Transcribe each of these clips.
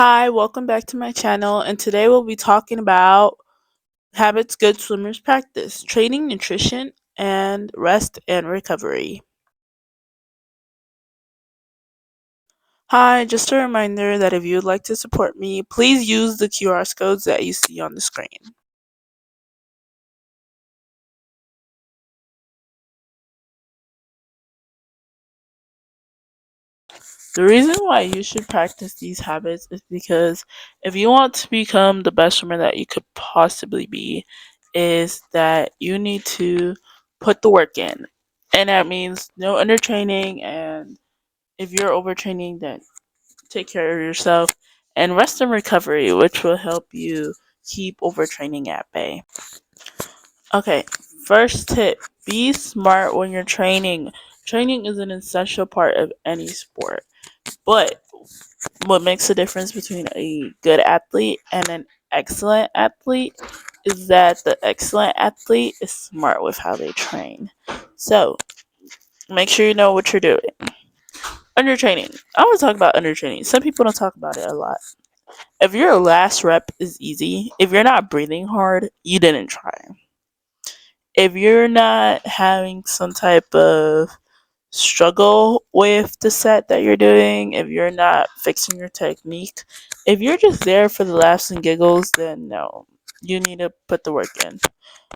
Hi, welcome back to my channel, and today we'll be talking about habits good swimmers practice, training, nutrition, and rest and recovery. Hi, just a reminder that if you would like to support me, please use the QR codes that you see on the screen. The reason why you should practice these habits is because if you want to become the best swimmer that you could possibly be, is that you need to put the work in. And that means no undertraining, and if you're overtraining, then take care of yourself, and rest and recovery, which will help you keep overtraining at bay. Okay, first tip, be smart when you're training. Training is an essential part of any sport, but what makes the difference between a good athlete and an excellent athlete is that the excellent athlete is smart with how they train. So, make sure you know what you're doing. Undertraining. I want to talk about undertraining. Some people don't talk about it a lot. If your last rep is easy, if you're not breathing hard, you didn't try. If you're not having some type of struggle with the set that you're doing, if you're not fixing your technique, if you're just there for the laughs and giggles, then no, you need to put the work in.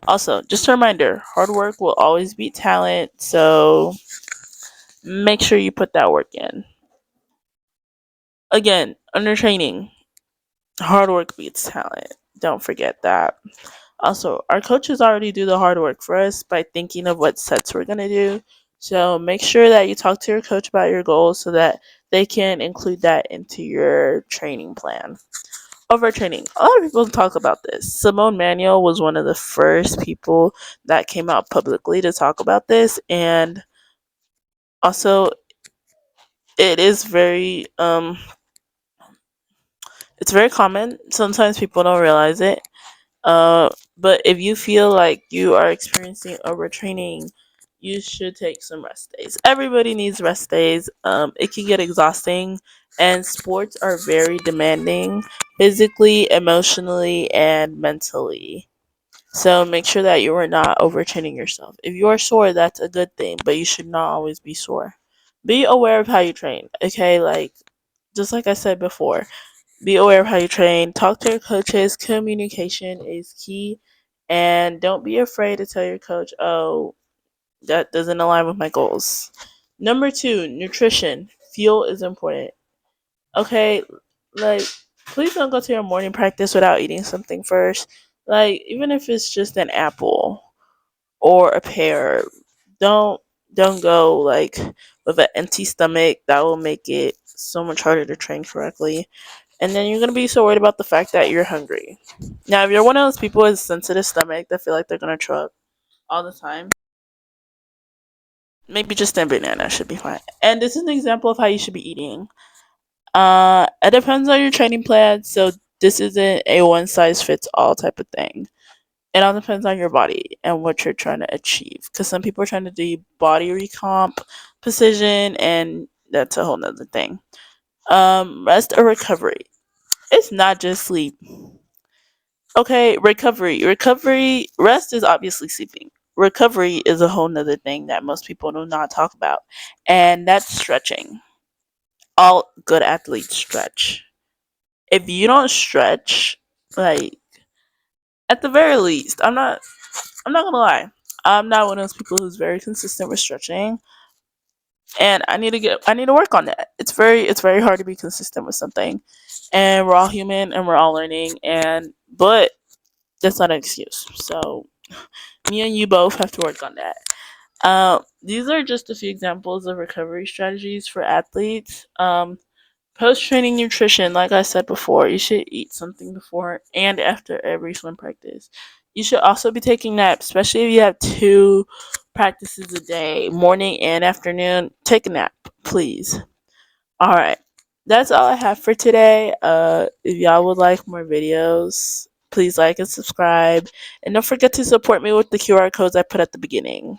Also, just a reminder, hard work will always beat talent, so make sure you put that work in. Again, under training, hard work beats talent. Don't forget that. Also, our coaches already do the hard work for us by thinking of what sets we're going to do. So make sure that you talk to your coach about your goals so that they can include that into your training plan. Overtraining. A lot of people talk about this. Simone Manuel was one of the first people that came out publicly to talk about this, and also it is it's very common. Sometimes people don't realize it. But if you feel like you are experiencing overtraining, you should take some rest days. Everybody needs rest days. It can get exhausting, and sports are very demanding physically, emotionally, and mentally. So make sure that you are not overtraining yourself. If you are sore, that's a good thing, but you should not always be sore. Be aware of how you train, okay? Like, just like I said before, be aware of how you train. Talk to your coaches. Communication is key. And don't be afraid to tell your coach, oh, that doesn't align with my goals. Number two, nutrition. Fuel is important. Okay, like, please don't go to your morning practice without eating something first. Like, even if it's just an apple or a pear, don't don't go like with an empty stomach. That will make it so much harder to train correctly, and then you're gonna be so worried about the fact that you're hungry. Now, if you're one of those people with sensitive stomach that feel like they're gonna throw up all the time, maybe just a banana should be fine. And this is an example of how you should be eating. It depends on your training plan, so this isn't a one size fits all type of thing. It all depends on your body and what you're trying to achieve. Because some people are trying to do body recomp, precision, and that's a whole nother thing. Rest or recovery. It's not just sleep. Okay, recovery, rest is obviously sleeping. Recovery is a whole nother thing that most people do not talk about, and that's stretching. All good athletes stretch. If you don't stretch, like, at the very least, I'm not gonna lie, I'm not one of those people who's very consistent with stretching, and I need to work on that. It's very hard to be consistent with something, and we're all human and we're all learning, and but that's not an excuse. So me and you both have to work on that. These are just a few examples of recovery strategies for athletes. Post training nutrition, like I said before, you should eat something before and after every swim practice. You should also be taking naps, especially if you have two practices a day, morning and afternoon. Take a nap, please. All right. That's all I have for today. If y'all would like more videos, please like and subscribe. And don't forget to support me with the QR codes I put at the beginning.